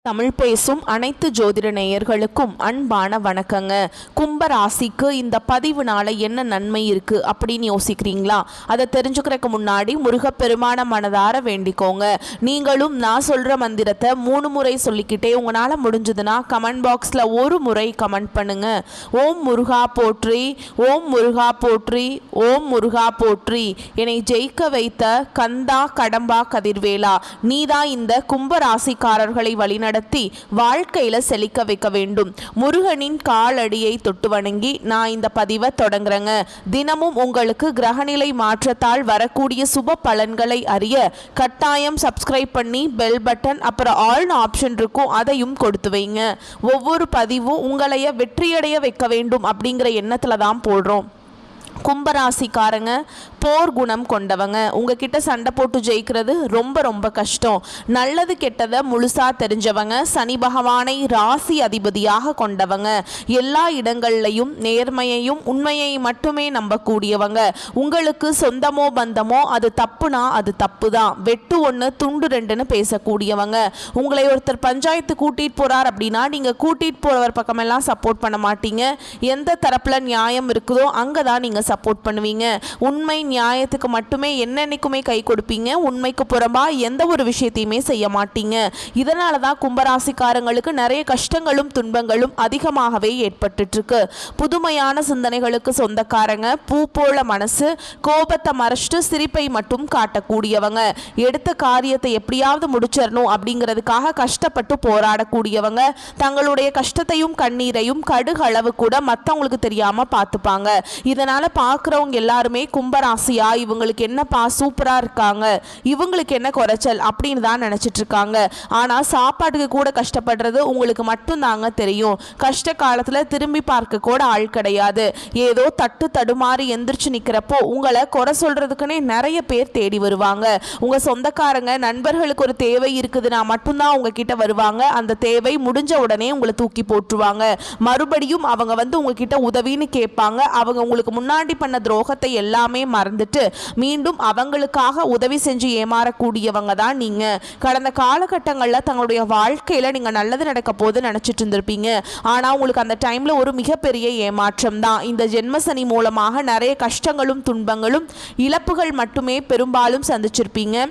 தமிழ் பேசும் அனைத்து ஜோதிட நேயர்களுக்கும் அன்பான வணக்கங்க. கும்ப ராசிக்கு இந்த பதிவுனால என்ன நன்மை இருக்கு அப்படின்னு யோசிக்கிறீங்களா? அதை தெரிஞ்சுக்கிறதுக்கு முன்னாடி முருகப்பெருமான மனதார வேண்டிக்கோங்க. நீங்களும் நான் சொல்ற மந்திரத்தை 3 முறை சொல்லிக்கிட்டே உங்களால முடிஞ்சதுன்னா கமெண்ட் பாக்ஸ்ல ஒரு முறை கமெண்ட் பண்ணுங்க. ஓம் முருகா போற்றி, ஓம் முருகா போற்றி, ஓம் முருகா போற்றி. என்னை ஜெயிக்க வைத்த கந்தா கடம்பா கதிர்வேலா, நீதான் இந்த கும்ப ராசிக்காரர்களை வழிநடத்தி வாழ்க்கையில செழிக்க வைக்க வேண்டும். முருகனின் காலடியை தொட்டு வணங்கி நான் இந்த பதிவை தொடங்குறேங்க. தினமும் உங்களுக்கு கிரகநிலை மாற்றத்தால் வரக்கூடிய சுப பலன்களை அறிய கட்டாயம் சப்ஸ்கிரைப் பண்ணி பெல் பட்டன் அப்புறம் ஆல் ஆப்ஷன் இருக்கும், அதையும் கொடுத்து வைங்க. ஒவ்வொரு பதிவும் உங்களைய வெற்றியடைய வைக்க வேண்டும் அப்படிங்கிற எண்ணத்துல தான் போடுறோம். கும்பராசிக்காரங்க போர் குணம் கொண்டவங்க. உங்ககிட்ட சண்டை போட்டு ஜெயிக்கிறது ரொம்ப ரொம்ப கஷ்டம். நல்லது கெட்டதை முழுசா தெரிஞ்சவங்க. சனி பகவானை ராசி அதிபதியாக கொண்டவங்க. எல்லா இடங்கள்லையும் நேர்மையையும் உண்மையை மட்டுமே நம்பக்கூடியவங்க. உங்களுக்கு சொந்தமோ பந்தமோ அது தப்புனா அது தப்பு தான், வெட்டு 1 துண்டு 2ன்னு பேசக்கூடியவங்க. உங்களை ஒருத்தர் பஞ்சாயத்து கூட்டிட்டு போறார் அப்படின்னா நீங்க கூட்டிட்டு போறவர் பக்கமெல்லாம் சப்போர்ட் பண்ண மாட்டீங்க. எந்த தரப்புல நியாயம் இருக்குதோ அங்கதான் நீங்க சப்போர்ட் பண்ணுவீங்க. உண்மை நியாயத்துக்கு மட்டுமே என்னென்னைக்குமே கை கொடுப்பீங்க. உண்மைக்கு புறம்பா எந்த ஒரு விஷயத்தையுமே செய்ய மாட்டீங்க. இதனால தான் கும்பராசிக்காரங்களுக்கு நிறைய கஷ்டங்களும் துன்பங்களும் அதிகமாகவே ஏற்பட்டு இருக்கு. புதுமையான சிந்தனைகளுக்கு சொந்தக்காரங்க. பூ போல மனசு, கோபத்தை மறைச்சிட்டு சிரிப்பை மட்டும் காட்டக்கூடியவங்க. எடுத்த காரியத்தை எப்படியாவது முடிச்சிடணும் அப்படிங்கிறதுக்காக கஷ்டப்பட்டு போராடக்கூடியவங்க. தங்களுடைய கஷ்டத்தையும் கண்ணீரையும் கடுகளவு கூட மற்றவங்களுக்கு தெரியாம பார்த்துப்பாங்க. இதனால பார்க்குறவங்க எல்லாருமே கும்பராசியா இவங்களுக்கு என்னப்பா சூப்பரா இருக்காங்க, இவங்களுக்கு என்ன குறைச்சல் அப்படின்னு தான் நினைச்சிட்டு இருக்காங்க. ஆனா சாப்பாட்டுக்கு கூட கஷ்டப்படுறது உங்களுக்கு மட்டும் தாங்க தெரியும். கஷ்ட காலத்துல திரும்பி பார்க்க கூட ஆள் கிடையாது. ஏதோ தட்டு தடுமாறி எந்திரிச்சு நிக்கிறப்போ உங்களை குறை சொல்றதுக்குன்னே நிறைய பேர் தேடி வருவாங்க. உங்க சொந்தக்காரங்க நண்பர்களுக்கு ஒரு தேவை இருக்குதுன்னா மட்டும்தான் உங்ககிட்ட வருவாங்க. அந்த தேவை முடிஞ்ச உடனே உங்களை தூக்கி போட்டுருவாங்க. மறுபடியும் அவங்க வந்து உங்ககிட்ட உதவின்னு கேட்பாங்க. அவங்க உங்களுக்கு முன்னாடி பண்ண துரோகத்தை எல்லாமே மறந்துட்டு மீண்டும் அவங்களுக்காக உதவி செஞ்சு ஏமாறக்கூடியவங்க தான் நீங்க. கடந்த காலகட்டங்களில் தங்களுடைய வாழ்க்கையில நீங்க நல்லது நடக்க போது நினைச்சிட்டு இருந்திருப்பீங்க. ஆனா உங்களுக்கு அந்த டைம்ல ஒரு மிகப்பெரிய ஏமாற்றம் தான். இந்த ஜென்மசனி மூலமாக நிறைய கஷ்டங்களும் துன்பங்களும் இழப்புகள் மட்டுமே பெரும்பாலும் சந்திச்சிருப்பீங்க.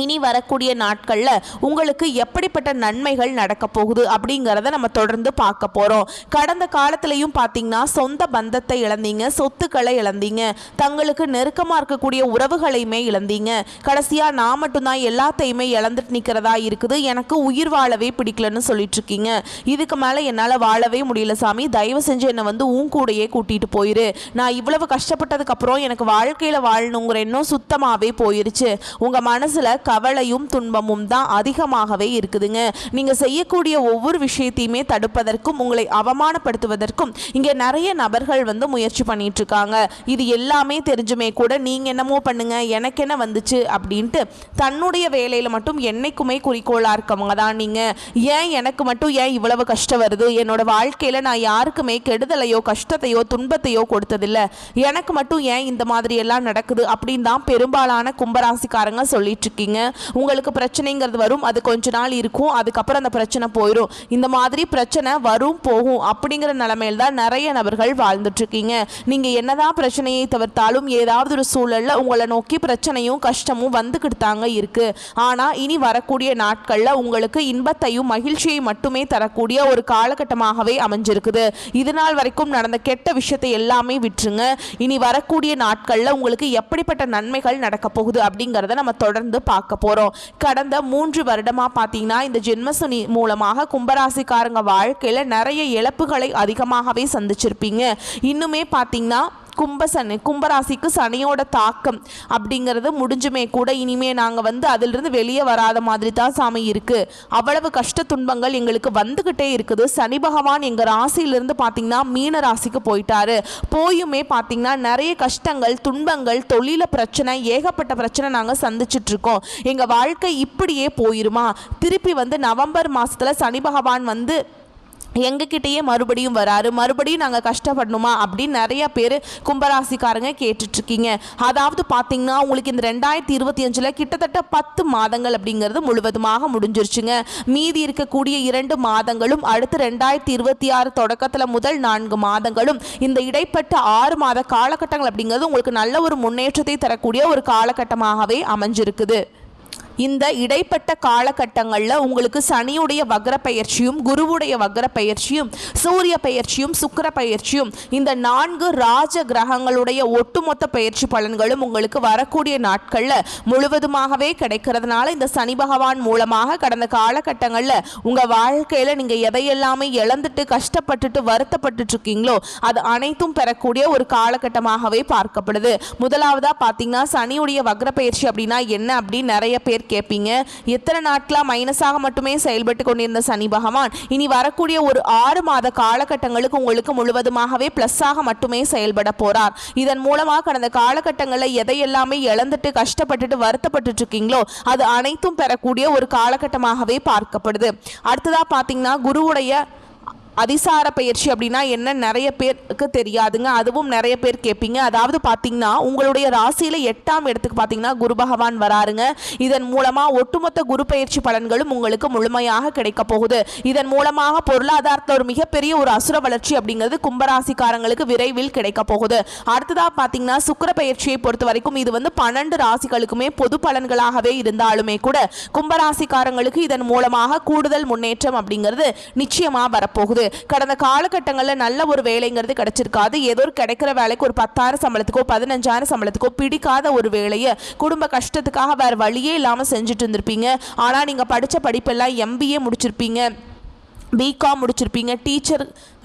இனி வரக்கூடிய நாட்களில் உங்களுக்கு எப்படிப்பட்ட நன்மைகள் நடக்க போகுது அப்படிங்கிறத நம்ம தொடர்ந்து பார்க்க போகிறோம். கடந்த காலத்திலையும் பார்த்தீங்கன்னா சொந்த பந்தத்தை இழந்தீங்க, சொத்துக்களை இழந்தீங்க, தங்களுக்கு நெருக்கமாக இருக்கக்கூடிய உறவுகளையுமே இழந்தீங்க. கடைசியாக நான் மட்டும்தான் எல்லாத்தையுமே இழந்துட்டு நிற்கிறதா இருக்குது, எனக்கு உயிர் வாழவே பிடிக்கலன்னு சொல்லிட்டு இருக்கீங்க. இதுக்கு மேலே என்னால் வாழவே முடியல சாமி, தயவு செஞ்சு என்னை வந்து உன் கூடையே கூட்டிகிட்டு போயிரு. நான் இவ்வளவு கஷ்டப்பட்டதுக்கப்புறம் எனக்கு வாழ்க்கையில் வாழணுங்கிற எண்ணம் சுத்தமாகவே போயிருச்சு. உங்கள் மனசில் கவலையும் துன்பமும் தான் அதிகமாகவே இருக்குதுங்க. நீங்க செய்யக்கூடிய ஒவ்வொரு விஷயத்தையுமே தடுப்பதற்கும் உங்களை அவமானப்படுத்துவதற்கும் இங்க நிறைய நபர்கள் வந்து முயற்சி பண்ணிட்டு இருக்காங்க. இது எல்லாமே தெரிஞ்சுமே கூட நீங்க என்னமோ பண்ணுங்க, எனக்கு என்ன வந்துச்சு அப்படின்ட்டு தன்னுடைய வேலையில மட்டும் என்னைக்குமே குறிக்கோளா இருக்கவங்க தான் நீங்க. ஏன் எனக்கு மட்டும் ஏன் இவ்வளவு கஷ்டம் வருது, என்னோட வாழ்க்கையில நான் யாருக்குமே கெடுதலையோ கஷ்டத்தையோ துன்பத்தையோ கொடுத்ததில்லை, எனக்கு மட்டும் ஏன் இந்த மாதிரி எல்லாம் நடக்குது அப்படின்னு தான் பெரும்பாலான கும்பராசிக்காரங்க சொல்லிட்டு இருக்கீங்க. உங்களுக்கு பிரச்சனைங்கிறது வரும், அது கொஞ்ச நாள் இருக்கும், அதுக்கப்புறம் அந்த பிரச்சனை போயிடும். இந்த மாதிரி பிரச்சனை வரும் போகும் அப்படிங்கிற நிலைமையில் தான் நிறைய நபர்கள் வாழ்ந்துட்டு இருக்கீங்க. நீங்க என்னதான் பிரச்சனையை தவிர்த்தாலும் ஏதாவது ஒரு சூழல்ல உங்களை நோக்கி பிரச்சனையும் கஷ்டமும் வந்துக்கிட்டு தாங்க இருக்கு. ஆனா இனி வரக்கூடிய நாட்கள்ல உங்களுக்கு இன்பத்தையும் மகிழ்ச்சியை மட்டுமே தரக்கூடிய ஒரு காலகட்டமாகவே அமைஞ்சிருக்குது. இது நாள் வரைக்கும் நடந்த கெட்ட விஷயத்தை எல்லாமே விட்டுருங்க. இனி வரக்கூடிய நாட்கள்ல உங்களுக்கு எப்படிப்பட்ட நன்மைகள் நடக்க போகுது அப்படிங்கிறத நம்ம தொடர்ந்து பார்க்க போறோம். கடந்த 3 வருடமா பாத்தீங்கன்னா இந்த ஜென்மசனி மூலமாக கும்பராசிக்காரங்க வாழ்க்கையில நிறைய இழப்புகளை அதிகமாகவே சந்திச்சிருப்பீங்க. இன்னுமே பாத்தீங்கன்னா கும்பராசிக்கு சனியோட தாக்கம் அப்படிங்கிறது முடிஞ்சுமே கூட இனிமே நாங்கள் வந்து அதிலிருந்து வெளியே வராத மாதிரி தான் சாமி இருக்கு. அவ்வளவு கஷ்ட துன்பங்கள் எங்களுக்கு வந்துகிட்டே இருக்குது. சனி பகவான் எங்கள் ராசியிலிருந்து பார்த்தீங்கன்னா மீன ராசிக்கு போயிட்டாரு. போயுமே பார்த்தீங்கன்னா நிறைய கஷ்டங்கள் துன்பங்கள் தொழில பிரச்சனை ஏகப்பட்ட பிரச்சனை நாங்கள் சந்திச்சுட்டு இருக்கோம். எங்கள் வாழ்க்கை இப்படியே போயிருமா? திருப்பி வந்து நவம்பர் மாதத்தில் சனி பகவான் வந்து எங்ககிட்டயே மறுபடியும் வராரு, மறுபடியும் நாங்கள் கஷ்டப்படணுமா அப்படின்னு நிறைய பேர் கும்பராசிக்காரங்க கேட்டுட்ருக்கீங்க. அதாவது பார்த்தீங்கன்னா உங்களுக்கு இந்த 2025 கிட்டத்தட்ட 10 மாதங்கள் அப்படிங்கிறது முழுவதுமாக முடிஞ்சிருச்சுங்க. மீதி இருக்கக்கூடிய 2 மாதங்களும் அடுத்து 2026 தொடக்கத்தில் முதல் 4 மாதங்களும் இந்த இடைப்பட்ட 6 மாத காலகட்டங்கள் அப்படிங்கிறது உங்களுக்கு நல்ல ஒரு முன்னேற்றத்தை தரக்கூடிய ஒரு காலகட்டமாகவே அமைஞ்சிருக்குது. இந்த இடைப்பட்ட காலகட்டங்களில் உங்களுக்கு சனியுடைய வக்ர பயிற்சியும் குருவுடைய வக்ர பயிற்சியும் சூரிய பயிற்சியும் சுக்கிர பயிற்சியும் இந்த 4 ராஜ கிரகங்களுடைய ஒட்டுமொத்த பயிற்சி பலன்களும் உங்களுக்கு வரக்கூடிய நாட்களில் முழுவதுமாகவே கிடைக்கிறதுனால இந்த சனி பகவான் மூலமாக கடந்த காலகட்டங்களில் உங்கள் வாழ்க்கையில் நீங்கள் எதையெல்லாமே இழந்துட்டு கஷ்டப்பட்டுட்டு வருத்தப்பட்டு இருக்கீங்களோ அது அனைத்தும் பெறக்கூடிய ஒரு காலகட்டமாகவே பார்க்கப்படுது. முதலாவதாக பார்த்தீங்கன்னா சனியுடைய வக்ர பயிற்சி அப்படின்னா என்ன அப்படின்னு நிறைய பேர் கேட்பீங்க. எத்தனை நாட்களா மைனஸாக மட்டுமே செயல்பட்டு கொண்டிருந்த சனி பகவான் இனி வரக்கூடிய ஒரு 6 மாத காலகட்டங்களுக்கு உங்களுக்கு முழுவதுமாகவே பிளஸ்ஸாக மட்டுமே செயல்பட போறார். இதன் மூலமாக கடந்த காலகட்டங்களில் எதையெல்லாமே இழந்துட்டு கஷ்டப்பட்டுட்டு வருத்தப்பட்டு இருக்கீங்களோ அது அனைத்தும் பெறக்கூடிய ஒரு காலகட்டமாகவே பார்க்கப்படுது. அடுத்ததா பார்த்தீங்கன்னா குருவுடைய அதிசார பயிற்சி அப்படின்னா என்ன நிறைய பேருக்கு தெரியாதுங்க. அதுவும் நிறைய பேர் கேட்பீங்க. அதாவது பார்த்தீங்கன்னா உங்களுடைய ராசியில் 8ஆம் இடத்துக்கு பார்த்தீங்கன்னா குரு பகவான் வராருங்க. இதன் மூலமாக ஒட்டுமொத்த குரு பயிற்சி பலன்களும் உங்களுக்கு முழுமையாக கிடைக்க போகுது. இதன் மூலமாக பொருளாதாரத்தில் ஒரு மிகப்பெரிய ஒரு அசுர வளர்ச்சி அப்படிங்கிறது கும்பராசிக்காரங்களுக்கு விரைவில் கிடைக்க போகுது. அடுத்ததாக பார்த்தீங்கன்னா சுக்கிர பயிற்சியை பொறுத்த வரைக்கும் இது 12 ராசிகளுக்குமே பொது பலன்களாகவே இருந்தாலுமே கூட கும்பராசிக்காரங்களுக்கு இதன் மூலமாக கூடுதல் முன்னேற்றம் அப்படிங்கிறது நிச்சயமாக வரப்போகுது. கடந்த காலகட்டங்களில் நல்ல ஒரு வேலைங்கிறது கிடைச்சிருக்காது. ஏதோ கிடைக்கிற வேலைக்கு ஒரு 10,000 சம்பளத்துக்கோ 15,000 சம்பளத்துக்கோ பிடிக்காத ஒரு வேலையை குடும்ப கஷ்டத்துக்காக வேற வழியே இல்லாமல் செஞ்சுட்டு இருந்திருப்பீங்க. ஆனால் நீங்கள் படித்த படிப்பெல்லாம் MBA முடிச்சிருப்பீங்க, பிகாம் முடிச்சிருப்பீங்க, டீச்சர்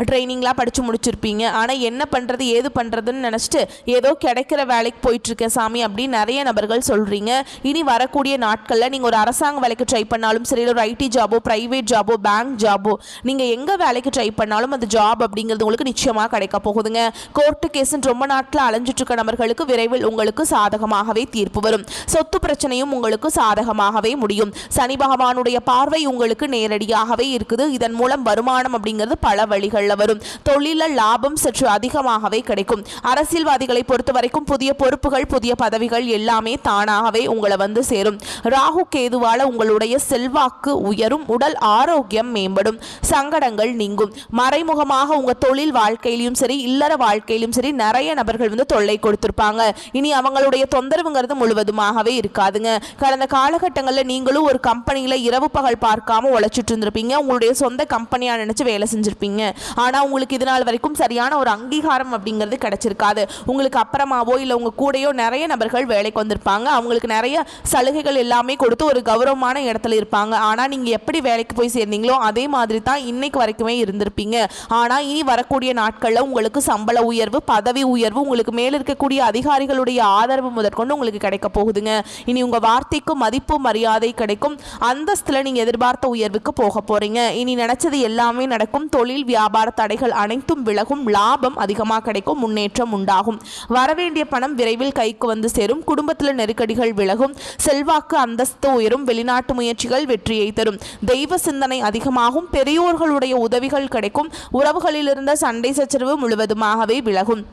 ட்ரைனிங்லாம் படித்து முடிச்சிருப்பீங்க. ஆனால் என்ன பண்ணுறது ஏது பண்ணுறதுன்னு நினச்சிட்டு ஏதோ கிடைக்கிற வேலைக்கு போயிட்டுருக்கேன் சாமி அப்படின்னு நிறைய நபர்கள் சொல்கிறீங்க. இனி வரக்கூடிய நாட்களில் நீங்கள் ஒரு அரசாங்க வேலைக்கு ட்ரை பண்ணாலும் சரி, ஒரு IT ஜாபோ ப்ரைவேட் ஜாபோ பேங்க் ஜாபோ நீங்கள் எங்கே வேலைக்கு ட்ரை பண்ணாலும் அந்த ஜாப் அப்படிங்கிறது உங்களுக்கு நிச்சயமாக கிடைக்க போகுதுங்க. கோர்ட்டு கேஸுன்னு ரொம்ப நாட்களில் அலைஞ்சிட்ருக்க நபர்களுக்கு விரைவில் உங்களுக்கு சாதகமாகவே தீர்ப்பு வரும். சொத்து பிரச்சனையும் உங்களுக்கு சாதகமாகவே முடியும். சனி பகவானுடைய பார்வை உங்களுக்கு நேரடியாகவே இருக்குது. இதன் மூலம் வருமானம் அப்படிங்கிறது பல வழிகளில் வரும். தொழில லாபம் சற்று அதிகமாகவே கிடைக்கும். அரசியல்வாதிகளை பொறுத்த வரைக்கும் புதிய பொறுப்புகள் புதிய பதவிகள் எல்லாமே தானாகவே உங்களை சேரும். ராகு கேதுவால உங்களுடைய செல்வாக்கு உயரும், உடல் ஆரோக்கியம் மேம்படும், சங்கடங்கள் நீங்கும். மறைமுகமாக உங்க தொழில் வாழ்க்கையிலும் சரி இல்லற வாழ்க்கையிலும் சரி நிறைய நபர்கள் தொல்லை கொடுத்திருப்பாங்க. இனி அவங்களுடைய தொந்தரவுங்கிறது முழுவதுமாகவே இருக்காதுங்க. கடந்த காலகட்டங்களில் நீங்களும் ஒரு கம்பெனியில இரவு பகல் பார்க்காம உழைச்சிட்டு இருந்திருப்பீங்க. உங்களுடைய சொந்த கம்பெனியா நினைச்சு வேலை செஞ்சிருப்பீங்க. ஆனால் உங்களுக்கு இது நாள் வரைக்கும் சரியான ஒரு அங்கீகாரம் அப்படிங்கிறது கிடைச்சிருக்காது. உங்களுக்கு அப்புறமாவோ இல்லை உங்கள் கூடையோ நிறைய நபர்கள் வேலைக்கு வந்திருப்பாங்க. அவங்களுக்கு நிறைய சலுகைகள் எல்லாமே கொடுத்து ஒரு கௌரவமான இடத்துல இருப்பாங்க. ஆனால் நீங்கள் எப்படி வேலைக்கு போய் சேர்ந்தீங்களோ அதே மாதிரி தான் இன்னைக்கு வரைக்குமே இருந்திருப்பீங்க. ஆனால் இனி வரக்கூடிய நாட்களில் உங்களுக்கு சம்பள உயர்வு பதவி உயர்வு உங்களுக்கு மேல் இருக்கக்கூடிய அதிகாரிகளுடைய ஆதரவு முதற்கொண்டு உங்களுக்கு கிடைக்க போகுதுங்க. இனி உங்கள் வார்த்தைக்கு மதிப்பு மரியாதை கிடைக்கும். அந்தஸ்தில் நீங்கள் எதிர்பார்த்த உயர்வுக்கு போக போறீங்க. இனி நினைச்சது எல்லாமே நடக்கும். தொழில் வியாபார தடைகள் அனைத்தும் விலகும். லாபம் அதிகமாக கிடைக்கும். முன்னேற்றம் உண்டாகும். வரவேண்டிய பணம் விரைவில் கைக்கு சேரும். குடும்பத்தில் நெருக்கடிகள் விலகும். செல்வாக்கு அந்தஸ்து உயரும். வெளிநாட்டு முயற்சிகள் வெற்றியை தரும். தெய்வ சிந்தனை அதிகமாகும். பெரியோர்களுடைய உதவிகள் கிடைக்கும். உறவுகளில் இருந்த சண்டை சச்சரவு முழுவதுமாகவே விலகும்.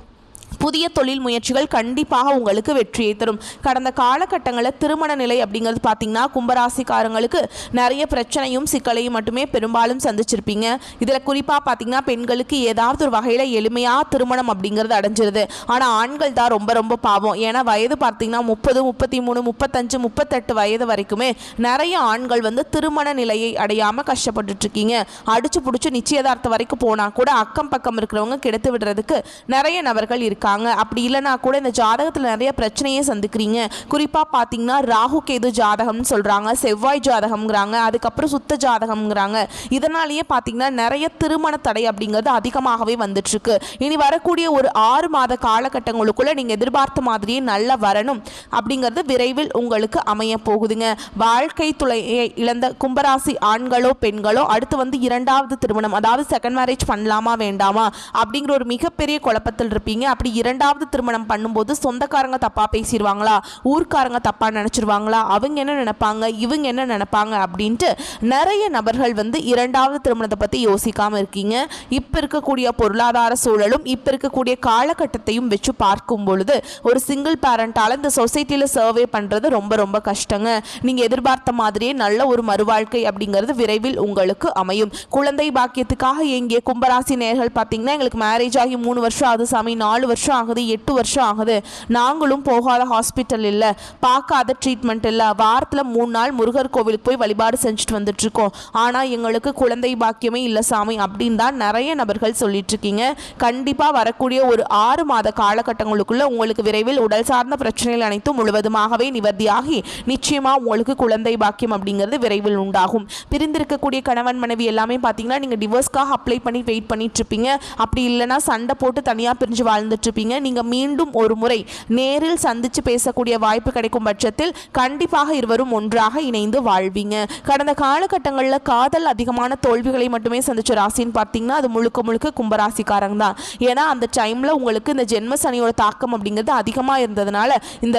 புதிய தொழில் முயற்சிகள் கண்டிப்பாக உங்களுக்கு வெற்றியை தரும். கடந்த காலகட்டங்களில் திருமண நிலை அப்படிங்கிறது பார்த்தீங்கன்னா கும்பராசிக்காரங்களுக்கு நிறைய பிரச்சனையும் சிக்கலையும் மட்டுமே பெரும்பாலும் சந்திச்சிருப்பீங்க. இதில் குறிப்பாக பார்த்தீங்கன்னா பெண்களுக்கு ஏதாவது ஒரு வகையில் எளிமையாக திருமணம் அப்படிங்கிறது அடைஞ்சிருது. ஆனால் ஆண்கள் தான் ரொம்ப ரொம்ப பாவம். ஏன்னா வயது பார்த்தீங்கன்னா 30, 33, 35, 38 வயது வரைக்குமே நிறைய ஆண்கள் திருமண நிலையை அடையாமல் கஷ்டப்பட்டுட்டு இருக்கீங்க. அடிச்சு பிடிச்சி நிச்சயதார்த்தம் வரைக்கும் போனால் கூட அக்கம் பக்கம் இருக்கிறவங்க கெடுத்து விடுறதுக்கு நிறைய நபர்கள் இருக்காங்க. அப்படி இல்லைனா கூட இந்த ஜாதகத்தில் நிறைய பிரச்சனையே சந்திக்கிறீங்க. குறிப்பாக பார்த்தீங்கன்னா ராகு கேது ஜாதகம்னு சொல்கிறாங்க, செவ்வாய் ஜாதகம்ங்கிறாங்க, அதுக்கப்புறம் சுத்த ஜாதகம்ங்கிறாங்க. இதனாலேயே பார்த்தீங்கன்னா நிறைய திருமண தடை அப்படிங்கிறது அதிகமாகவே வந்துட்டுருக்கு. இனி வரக்கூடிய ஒரு 6 மாத காலகட்டங்களுக்குள்ளே நீங்கள் எதிர்பார்த்த மாதிரியே நல்ல வரணும் அப்படிங்கிறது விரைவில் உங்களுக்கு அமைய போகுதுங்க. வாழ்க்கை துணையை இழந்த கும்பராசி ஆண்களோ பெண்களோ அடுத்து 2வது திருமணம் அதாவது செகண்ட் மேரேஜ் பண்ணலாமா வேண்டாமா அப்படிங்கிற ஒரு மிகப்பெரிய குழப்பத்தில் இருப்பீங்க. அப்படி அப்படி இரண்டாவது திருமணம் பண்ணும்போது சொந்தக்காரங்க தப்பா பேசிடுவாங்களா, ஊர்க்காரங்க தப்பா நினைச்சிருவாங்களா, அவங்க என்ன நினைப்பாங்க, இவங்க என்ன நினைப்பாங்க அப்படின்ட்டு நிறைய நபர்கள் வந்து இரண்டாவது திருமணத்தை பத்தி யோசிக்காம இருக்கீங்க. இப்ப இருக்கக்கூடிய பொருளாதார சூழலும் இப்ப இருக்கக்கூடிய காலகட்டத்தையும் வச்சு பார்க்கும் பொழுது ஒரு சிங்கிள் பேரண்டால இந்த சொசைட்டில சர்வே பண்றது ரொம்ப ரொம்ப கஷ்டங்க. நீங்க எதிர்பார்த்த மாதிரியே நல்ல ஒரு மறுவாழ்க்கை அப்படிங்கிறது விரைவில் உங்களுக்கு அமையும். குழந்தை பாக்கியத்துக்காக எங்கே கும்பராசி நேயர்கள் பார்த்தீங்கன்னா, எங்களுக்கு மேரேஜ் ஆகி 3 வருஷம் ஆகுது சாமி, 4 வருஷம் ஆகுது, 8 வருஷம் ஆகுது, நாங்களும் போகாத ஹாஸ்பிட்டல் இல்லை, பார்க்காத ட்ரீட்மெண்ட் இல்லை, வாரத்தில் 3 நாள் முருகர் கோவிலுக்கு போய் வழிபாடு செஞ்சுட்டு வந்துட்டு இருக்கோம், ஆனால் எங்களுக்கு குழந்தை பாக்கியமே இல்லை சாமி அப்படின்னு தான் நிறைய நபர்கள் சொல்லிட்டு இருக்கீங்க. கண்டிப்பாக வரக்கூடிய ஒரு 6 மாத காலகட்டங்களுக்குள்ள உங்களுக்கு விரைவில் உடல் சார்ந்த பிரச்சனைகள் அனைத்தும் முழுவதுமாகவே நிவர்த்தியாகி நிச்சயமா உங்களுக்கு குழந்தை பாக்கியம் அப்படிங்கிறது விரைவில் உண்டாகும். பிரிந்திருக்கக்கூடிய கணவன் மனைவி எல்லாமே பார்த்தீங்கன்னா நீங்கள் டிவோர்ஸ்க்காக அப்ளை பண்ணி வெயிட் பண்ணிட்டு இருப்பீங்க. அப்படி இல்லைனா சண்டை போட்டு தனியாக பிரிஞ்சு வாழ்ந்துட்டு இருப்பீங்க. நீங்கள் மீண்டும் ஒரு முறை நேரில் சந்தித்து பேசக்கூடிய வாய்ப்பு கிடைக்கும் பட்சத்தில் கண்டிப்பாக இருவரும் ஒன்றாக இணைந்து வாழ்வீங்க. கடந்த காலகட்டங்களில் காதல் அதிகமான தோல்விகளை மட்டுமே சந்திச்ச ராசின்னு பார்த்தீங்கன்னா அது முழுக்க முழுக்க கும்பராசிக்காரங்க தான். ஏன்னா அந்த டைமில் உங்களுக்கு இந்த ஜென்ம சனியோட தாக்கம் அப்படிங்கிறது அதிகமாக இருந்ததுனால இந்த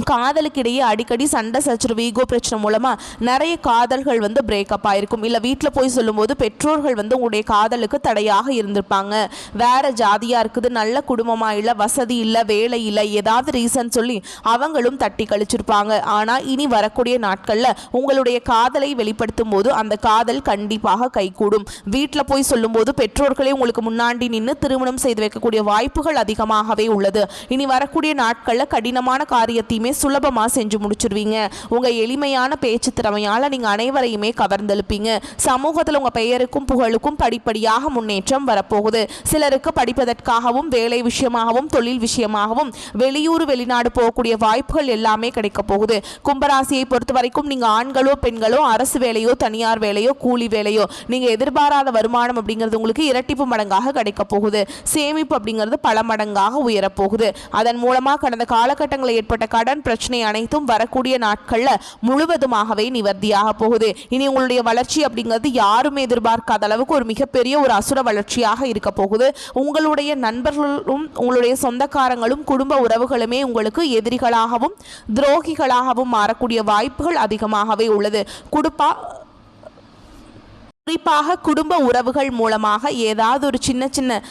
காதலுக்கு இடையே அடிக்கடி சண்டை சச்சரவு ஈகோ பிரச்சனை மூலமாக நிறைய காதல்கள் வந்து பிரேக்கப் ஆயிருக்கும். இல்லை வீட்டில் போய் சொல்லும்போது பெற்றோர்கள் வந்து உங்களுடைய காதலுக்கு தடையாக இருந்திருப்பாங்க. வேற ஜாதியாக இருக்குது, நல்ல குடும்பமாக இல்லை, வசதி இல்லை, வேலை இல்லை, ஏதாவது ரீசன் சொல்லி அவங்களும் தட்டி கழிச்சிருப்பாங்க. ஆனால் இனி வரக்கூடிய நாட்களில் உங்களுடைய காதலை வெளிப்படுத்தும் போது அந்த காதல் கண்டிப்பாக கைகூடும். வீட்டில் போய் சொல்லும்போது பெற்றோர்களே உங்களுக்கு முன்னாடி நின்று திருமணம் செய்து வைக்கக்கூடிய வாய்ப்புகள் அதிகமாகவே உள்ளது. இனி வரக்கூடிய நாட்களில் கடினமான காரியத்தை சுலபமா செஞ்சு முடிச்சிருவீங்க. உங்க எளிமையான பேச்சு திறமையால நீங்க அனைவரையுமே கவர்ந்தெழுப்பீங்க. சமூகத்தில் உங்க பெயருக்கும் புகழுக்கும் படிப்படியாக முன்னேற்றம் வரப்போகுது. சிலருக்கு படிப்பதற்காகவும் வேலை விஷயமாகவும் தொழில் விஷயமாகவும் வெளியூர் வெளிநாடு போகக்கூடிய வாய்ப்புகள் எல்லாமே கிடைக்க போகுது. கும்பராசியை பொறுத்த வரைக்கும் நீங்க ஆண்களோ பெண்களோ அரசு வேலையோ தனியார் வேலையோ கூலி வேலையோ நீங்க எதிர்பாராத வருமானம் அப்படிங்கிறது உங்களுக்கு இரட்டிப்பு மடங்காக கிடைக்க போகுது. சேமிப்பு அப்படிங்கிறது பல மடங்காக உயரப்போகுது. அதன் மூலமா கடந்த காலகட்டங்களில் ஏற்பட்ட கடன் பிரச்சனை அனைத்தும் வரக்கூடிய நாட்கள்ல முழுவதுமாகவே நிவர்த்தியாக போகுது. இனி உங்களுடைய வளர்ச்சி அப்படிங்கிறது யாருமே எதிர்பார்க்காத அளவுக்கு ஒரு மிகப்பெரிய ஒரு அசுர வளர்ச்சியாக இருக்க போகுது. உங்களுடைய நண்பர்களும் உங்களுடைய சொந்தக்காரங்களும் குடும்ப உறவுகளுமே உங்களுக்கு எதிரிகளாகவும் துரோகிகளாகவும் மாறக்கூடிய வாய்ப்புகள் அதிகமாகவே உள்ளது. குறிப்பாக குடும்ப உறவுகள் மூலமாக ஏதாவது ஒரு சின்ன சின்ன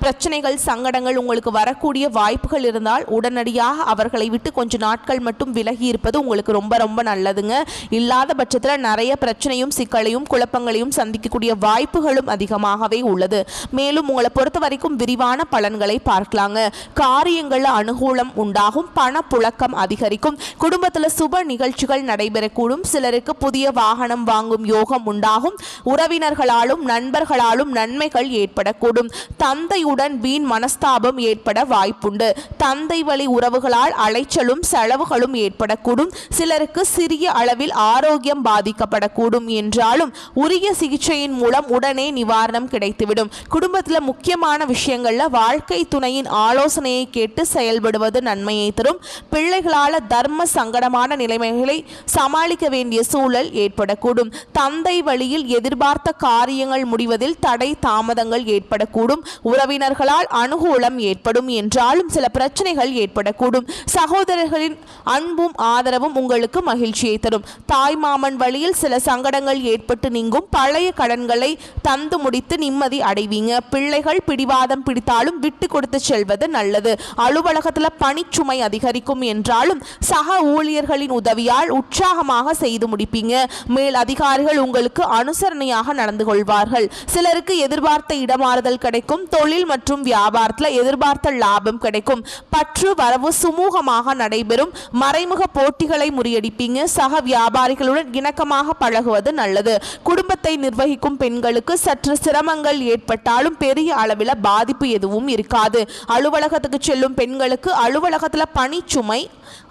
பிரச்சனைகள் சங்கடங்கள் உங்களுக்கு வரக்கூடிய வாய்ப்புகள் இருந்தால் உடனடியாக அவர்களை விட்டு கொஞ்சம் நாட்கள் மட்டும் விலகி இருப்பது உங்களுக்கு ரொம்ப ரொம்ப நல்லதுங்க. இல்லாத பட்சத்தில் நிறைய பிரச்சனையும் சிக்கலையும் குழப்பங்களையும் சந்திக்கக்கூடிய வாய்ப்புகளும் அதிகமாகவே உள்ளது. மேலும் உங்களை பொறுத்த வரைக்கும் விரிவான பலன்களை பார்க்கலாங்க. காரியங்களில் அனுகூலம் உண்டாகும், பண புழக்கம் அதிகரிக்கும், குடும்பத்தில் சுப நிகழ்ச்சிகள் நடைபெறக்கூடும், சிலருக்கு புதிய வாகனம் வாங்கும் யோகம் உண்டாகும், உறவினர்களாலும் நண்பர்களாலும் நன்மைகள் ஏற்படக்கூடும், தந்தை வீண் மனஸ்தாபம் ஏற்பட வாய்ப்புண்டு, தந்தை வழி உறவுகளால் அலைச்சலும் செலவுகளும் ஏற்படக்கூடும், சிலருக்கு சிறிய அளவில் ஆரோக்கியம் பாதிக்கப்படக்கூடும் என்றாலும் உரிய சிகிச்சையின் மூலம் உடனே நிவாரணம் கிடைத்துவிடும். குடும்பத்தில் முக்கியமான விஷயங்கள்ல வாழ்க்கை துணையின் ஆலோசனையை கேட்டு செயல்படுவது நன்மையை தரும். பிள்ளைகளால் தர்ம சங்கடமான நிலைமைகளை சமாளிக்க வேண்டிய சூழல் ஏற்படக்கூடும். தந்தை வழியில் எதிர்பார்த்த காரியங்கள் முடிவதில் தடை தாமதங்கள் ஏற்படக்கூடும். உறவினர்களால் அனுகூலம் ஏற்படும் என்றாலும் சில பிரச்சனைகள் ஏற்படக்கூடும். சகோதரர்களின் அன்பும் ஆதரவும் உங்களுக்கு மகிழ்ச்சியை தரும். தாய் மாமன் வழியில் சில சங்கடங்கள் ஏற்பட்டு நீங்கும். பழைய கடன்களை தந்து முடித்து நிம்மதி அடைவீங்க. பிள்ளைகள் பிடிவாதம் பிடித்தாலும் விட்டு கொடுத்து செல்வது நல்லது. அலுவலகத்தில் பணிச்சுமை அதிகரிக்கும் என்றாலும் சக ஊழியர்களின் உதவியால் உற்சாகமாக செய்து முடிப்பீங்க. மேல் அதிகாரிகள் உங்களுக்கு அனுசரணையாக நடந்து கொள்வார்கள். சிலருக்கு எதிர்பார்த்த இடமாறுதல் கிடைக்கும். தொழில் மற்றும் வியாபாரத்தில் எதிர்பார்த்த லாபம் கிடைக்கும். பற்று வரவு சுமூகமாக நடைபெறும். மறைமுக போட்டிகளை முறியடிப்பீங்க. சக வியாபாரிகளுடன் இணக்கமாக பழகுவது நல்லது. குடும்பத்தை நிர்வகிக்கும் பெண்களுக்கு சற்று சிரமங்கள் ஏற்பட்டாலும் பெரிய அளவில் பாதிப்பு எதுவும் இருக்காது. அலுவலகத்துக்கு செல்லும் பெண்களுக்கு அலுவலகத்தில் பணிச்சுமை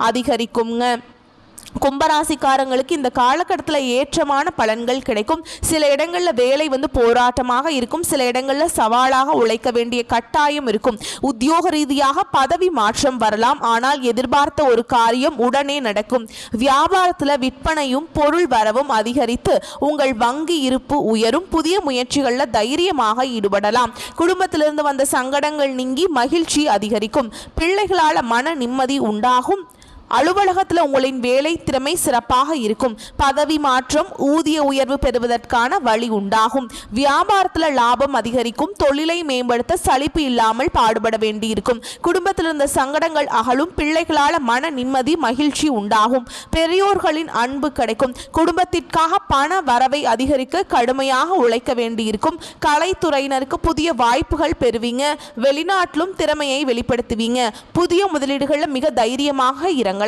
அதிகரிக்குங்க. கும்பராசிக்காரங்களுக்கு இந்த காலகட்டத்தில் ஏற்றமான பலன்கள் கிடைக்கும். சில இடங்களில் வேலை போராட்டமாக இருக்கும், சில இடங்களில் சவாலாக உழைக்க வேண்டிய கட்டாயம் இருக்கும். உத்தியோக ரீதியாக பதவி மாற்றம் வரலாம், ஆனால் எதிர்பார்த்த ஒரு காரியம் உடனே நடக்கும். வியாபாரத்தில் விற்பனையும் பொருள் வரவும் அதிகரித்து உங்கள் வங்கி இருப்பு உயரும். புதிய முயற்சிகளில் தைரியமாக ஈடுபடலாம். குடும்பத்திலிருந்து வந்த சங்கடங்கள் நீங்கி மகிழ்ச்சி அதிகரிக்கும். பிள்ளைகளால் மன நிம்மதி உண்டாகும். அலுவலகத்தில் உங்களின் வேலை திறமை சிறப்பாக இருக்கும். பதவி மாற்றம், ஊதிய உயர்வு பெறுவதற்கான வழி உண்டாகும். வியாபாரத்தில் லாபம் அதிகரிக்கும். தொழிலை மேம்படுத்த சலிப்பு இல்லாமல் பாடுபட வேண்டியிருக்கும். குடும்பத்தில் இருந்த சங்கடங்கள் அகலும். பிள்ளைகளால் மன நிம்மதி மகிழ்ச்சி உண்டாகும். பெரியோர்களின் அன்பு கிடைக்கும். குடும்பத்திற்காக பண வரவை அதிகரிக்க கடுமையாக உழைக்க வேண்டியிருக்கும். கலைத்துறையினருக்கு புதிய வாய்ப்புகள் பெறுவீங்க. வெளிநாட்டிலும் திறமையை வெளிப்படுத்துவீங்க. புதிய முதலீடுகளில் மிக தைரியமாக இறங்க.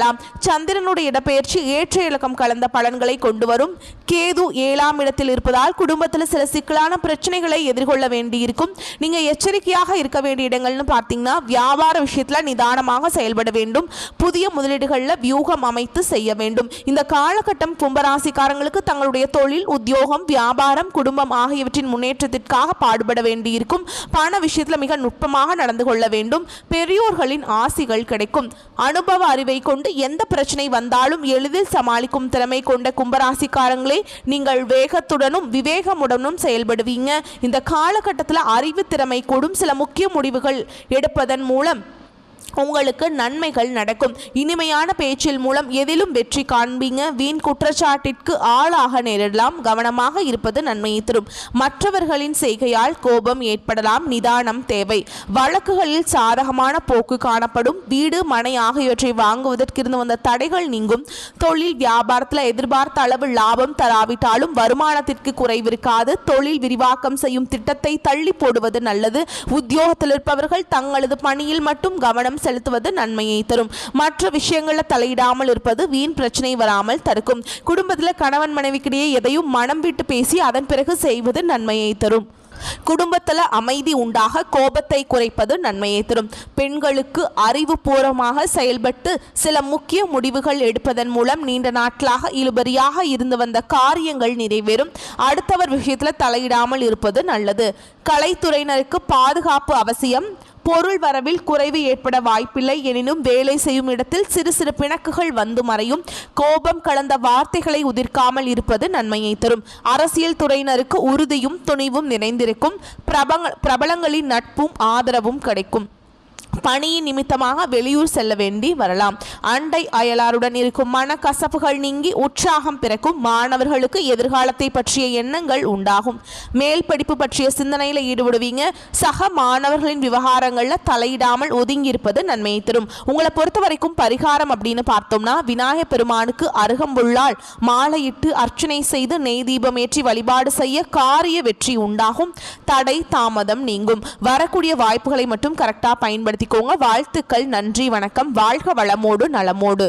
சந்திரனுடைய இடப்பெயர்ச்சி ஏற்ற இலக்கம் கலந்த பலன்களை கொண்டு வரும். கேது 7ஆம் இடத்தில் இருப்பதால் குடும்பத்தில் சில சிக்கலான பிரச்சனைகளை எதிர்கொள்ள வேண்டியிருக்கும். நீங்க எச்சரிக்கையாக இருக்க வேண்டிய இடங்கள்னு பார்த்தீங்கன்னா, வியாபார விஷயத்துல நிதானமாக செயல்பட வேண்டும். புதிய முதலீடுகளில் வியூகம் அமைத்து செய்ய வேண்டும். இந்த காலகட்டம் கும்பராசிக்காரங்களுக்கு தங்களுடைய தொழில், உத்தியோகம், வியாபாரம், குடும்பம் ஆகியவற்றின் முன்னேற்றத்திற்காக பாடுபட வேண்டியிருக்கும். பண விஷயத்துல மிக நுட்பமாக நடந்து கொள்ள வேண்டும். பெரியோர்களின் ஆசிகள் கிடைக்கும். அனுபவ அறிவை கொண்டு எந்த பிரச்சனை வந்தாலும் எளிதில் சமாளிக்கும் திறமை கொண்ட கும்பராசிக்காரங்களே நீங்கள் வேகத்துடனும் விவேகமுடனும் செயல்படுவீங்க. இந்த காலகட்டத்தில் அறிவு திறமை கூடும். சில முக்கிய முடிவுகள் எடுப்பதன் மூலம் உங்களுக்கு நன்மைகள் நடக்கும். இனிமையான பேச்சில் மூலம் எதிலும் வெற்றி காண்பீங்க. வீண் குற்றச்சாட்டிற்கு ஆளாக நேரிடலாம். கவனமாக இருப்பது நன்மையை தரும். மற்றவர்களின் செய்கையால் கோபம் ஏற்படலாம். நிதானம் தேவை. வழக்குகளில் சாதகமான போக்கு காணப்படும். வீடு, மனை ஆகியவற்றை வாங்குவதற்கு இருந்து வந்த தடைகள் நீங்கும். தொழில் வியாபாரத்தில் எதிர்பார்த்த அளவு லாபம் தராவிட்டாலும் வருமானத்திற்கு குறைவிருக்காது. தொழில் விரிவாக்கம் செய்யும் திட்டத்தை தள்ளி போடுவது நல்லது. உத்தியோகத்தில் இருப்பவர்கள் தங்களது பணியில் மட்டும் கவனம் செலுத்துவது நன்மையை தரும். மற்ற விஷயங்களில் தலையிடாமல் இருப்பது வீண் பிரச்சனை வராமல் தடுக்கும். குடும்பத்தில் கணவன் மனைவிக்கிடையே எதையும் மனம் விட்டு பேசி அதன் பிறகு செய்வது நன்மையை தரும். குடும்பத்தில் அமைதி உண்டாக கோபத்தை குறைப்பது நன்மையை தரும். பெண்களுக்கு அறிவுபூர்வமாக செயல்பட்டு சில முக்கிய முடிவுகள் எடுப்பதன் மூலம் நீண்ட நாட்களாக இழுபறியாக இருந்து வந்த காரியங்கள் நிறைவேறும். அடுத்தவர் விஷயத்தில் தலையிடாமல் இருப்பது நல்லது. கலைத்துறையினருக்கு பாதுகாப்பு அவசியம். பொருள் வரவில் குறைவு ஏற்பட வாய்ப்பில்லை. எனினும் வேலை செய்யும் இடத்தில் சிறு சிறு பிணக்குகள் வந்து மறையும். கோபம் கலந்த வார்த்தைகளை உதிர்க்காமல் இருப்பது நன்மையை தரும். அரசியல் துறையினருக்கு உறுதியும் துணிவும் நிறைந்திருக்கும். பிரபலங்களின் நட்பும் ஆதரவும் கிடைக்கும். பணியின் நிமித்தமாக வெளியூர் செல்ல வேண்டி வரலாம். அண்டை அயலாருடன் இருக்கும் மனக்கசப்புகள் நீங்கி உற்சாகம் பிறக்கும். மாணவர்களுக்கு எதிர்காலத்தை பற்றிய எண்ணங்கள் உண்டாகும். மேல் படிப்பு பற்றிய சிந்தனையில் ஈடுபடுவீங்க. சக மாணவர்களின் விவகாரங்களில் தலையிடாமல் ஒதுங்கி இருப்பது நன்மையை தரும். உங்களை பொறுத்த வரைக்கும் பரிகாரம் அப்படின்னு பார்த்தோம்னா, விநாயகப் பெருமானுக்கு அருகம்புல்லால் மாலையிட்டு அர்ச்சனை செய்து நெய் தீபம் ஏற்றி வழிபாடு செய்ய காரிய வெற்றி உண்டாகும். தடை தாமதம் நீங்கும். வரக்கூடிய வாய்ப்புகளை மட்டும் கரெக்டாக பயன்படுத்தி. வாழ்த்துக்கள். நன்றி, வணக்கம். வாழ்க வளமோடு நலமோடு.